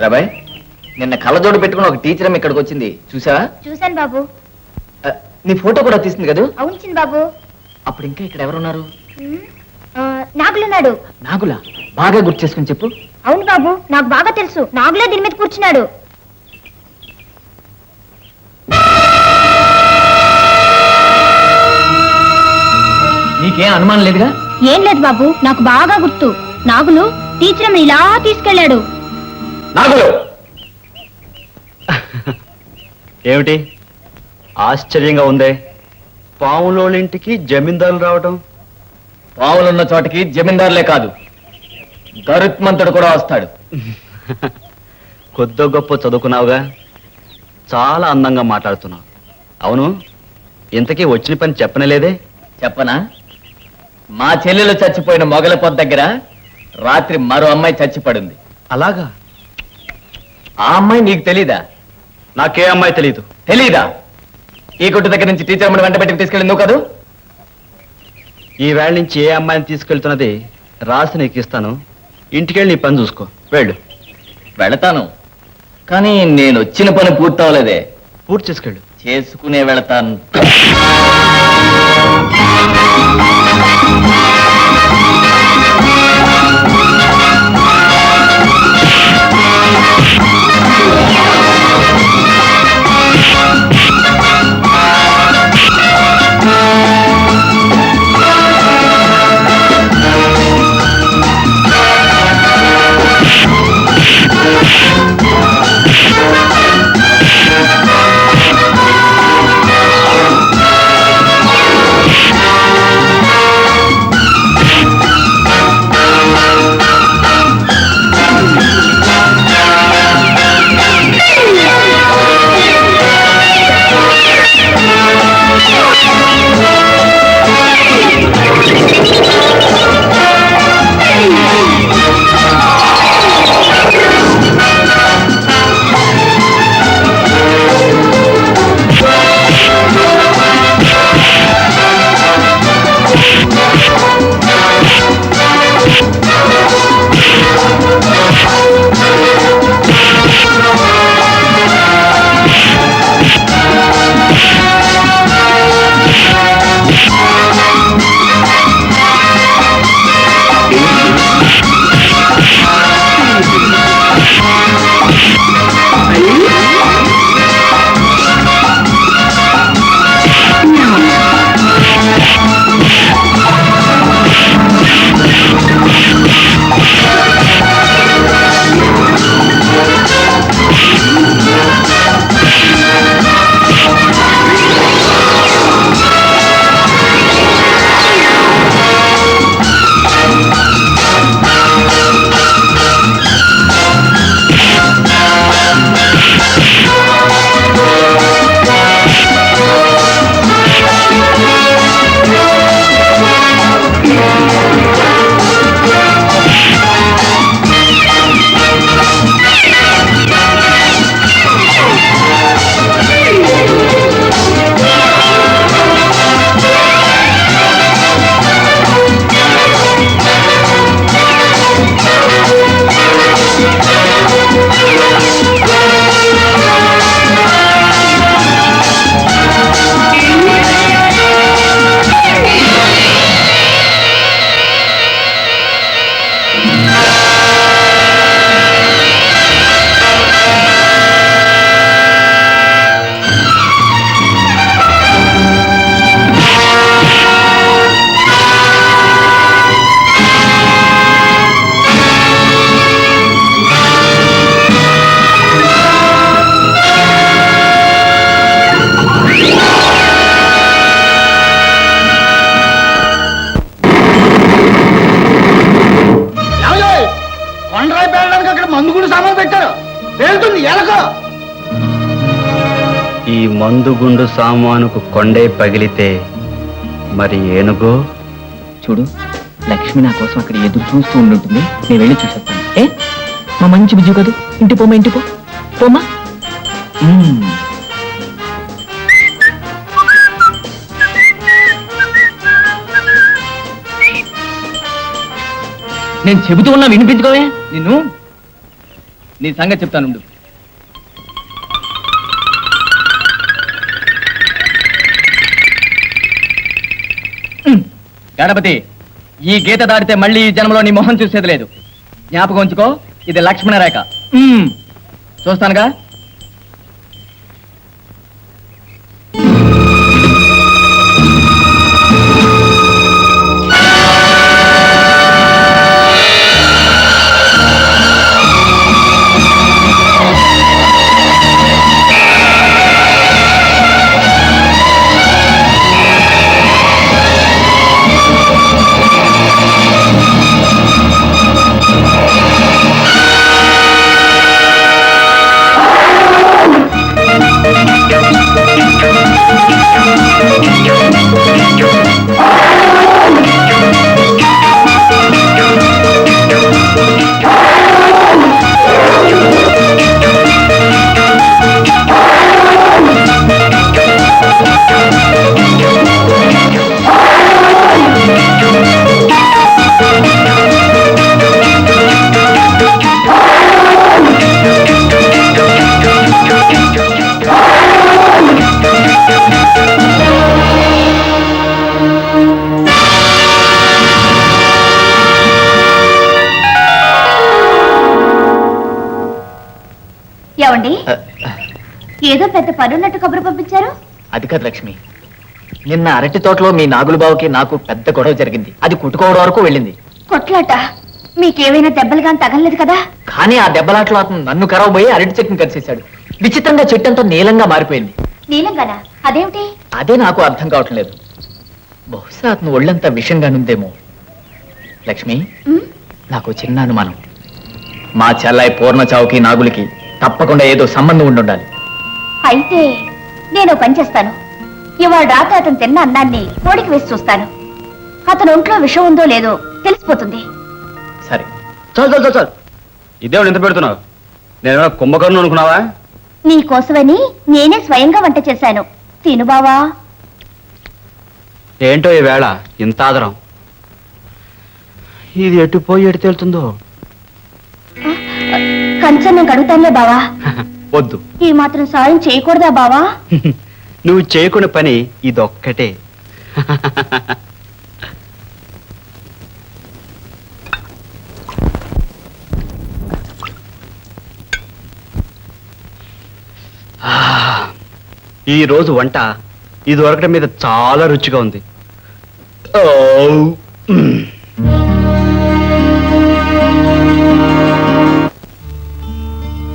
రాబాయ్, నిన్న కళ్ళజోడు పెట్టుకుని ఒక టీచర్ ఇక్కడికి వచ్చింది, చూసావా? చూశాను బాబు. నీ ఫోటో కూడా తీసింది కదా? అవును బాబు. అప్పుడు ఇంకా ఇక్కడ ఎవరున్నారు? నాగులున్నాడు. నాగులా? బాగా గుర్తు చేసుకుని చెప్పు. అవును బాబు, నాకు బాగా తెలుసు. నాగులే దీని మీద కూర్చున్నాడు. నీకేం అనుమానం లేదుగా? ఏం లేదు బాబు, నాకు బాగా గుర్తు. నాగులు టీచర్ ఇలా తీసుకెళ్లాడు. నాగులు ఏమిటి ఆశ్చర్యంగా ఉందే? పావులోళ్ళింటికి జమీందారులు రావటం? పావులున్న చోటికి జమీందారులే కాదు, గరుత్మంతుడు కూడా వస్తాడు. కొద్దో గొప్ప చదువుకున్నావుగా, చాలా అందంగా మాట్లాడుతున్నావు. అవును, ఇంతకీ వచ్చిన పని చెప్పనలేదే? చెప్పనా? మా చెల్లెలు చచ్చిపోయిన మొగల పొద్దు దగ్గర రాత్రి మరో అమ్మాయి చచ్చిపడింది. అలాగా? ఆ అమ్మాయి నీకు తెలీదా? నాకే అమ్మాయి తెలీదు. తెలీదా? ఈ కొట్టు దగ్గర నుంచి టీచర్ అమ్మని వెంట పెట్టి తీసుకెళ్ళి నువ్వు కాదు? ఈ వేళ నుంచి ఏ అమ్మాయిని తీసుకెళ్తున్నది రాసి నీకు ఇస్తాను. ఇంటికెళ్ళి నీ పని చూసుకో, వెళ్ళు. వెళతాను, కానీ నేను వచ్చిన పని పూర్తవలేదే. పూర్తి చేసుకెళ్ళు. చేసుకునే వెళతాను. ఈ మందుగుండు సామానుకు కొండే పగిలితే మరి ఏనుగో? చూడు, లక్ష్మి నా కోసం అక్కడ ఎదురు చూస్తూ ఉండుంటుంది. నేను వెళ్ళి చూసేస్తాను. మా మంచి బిజు కాదు, ఇంటి పోమా, ఇంటి పోమా. నేను చెబుతూ ఉన్నా వినిపించుకోవే. నిన్ను నీ సంగతి చెప్తానుండు. గణపతి, ఈ గీత దాటితే మళ్ళీ ఈ జన్మలో నీ మొహం చూసేది లేదు. జ్ఞాపకం ఉంచుకో, ఇది లక్ష్మణ రేఖ. చూస్తానుగా. ఏమండి, ఏదో పెద్ద పనున్నట్టు కబురు పంపించారు? అది కాదు లక్ష్మి, నిన్న అరటి తోటలో మీ నాగులు బావుకి నాకు పెద్ద గొడవ జరిగింది. అది కుట్టుకోవడం వరకు వెళ్ళింది. కొట్లాట? మీకేమైనా దెబ్బలు కానీ తగలలేదు కదా? కానీ ఆ దెబ్బలాట్లో అతను నన్ను కరవబోయి అరటి చెట్టుని కలిసేశాడు. విచిత్రంగా చెట్టు అంతా నీలంగా మారిపోయింది. నీలంగానా? అదేమిటి? అదే నాకు అర్థం కావట్లేదు. బహుశా అతను ఒళ్ళంతా విషంగానుందేమో. లక్ష్మి, నాకు చిన్న అనుమానం. మా చెల్లాయి పూర్ణ చావుకి నాగులకి తప్పకుండా ఏదో సంబంధం ఉండాలి. అయితే నేను పని చేస్తాను. ఇవాళ రాత్రి అతను తిన్న అన్నాన్ని కోడికి వేసి చూస్తాను. అతను ఒంట్లో విషం ఉందో లేదో తెలిసిపోతుంది. సరే. చాలు చాలు చాలు చాలు. ఇదేవాడు ఎంత పెడుతున్నావు? నేను కుంభకర్ణం అనుకున్నావా? నీకోసమని నేనే స్వయంగా వంట చేశాను. తిను బావా. ఏంటో ఈ వేళ ఇంత ఆదరం. ఇది ఎటు పోయి ఎటు తేలుతుందో. కంచెం నేను కడుగుతానులే బావా. వద్దు. ఈ మాత్రం సాయం చేయకూడదా బావా? నువ్వు చేయకునే పని ఇదొక్కటే. ఈ రోజు వంట ఇది దొరకడం మీద చాలా రుచిగా ఉంది. ఓ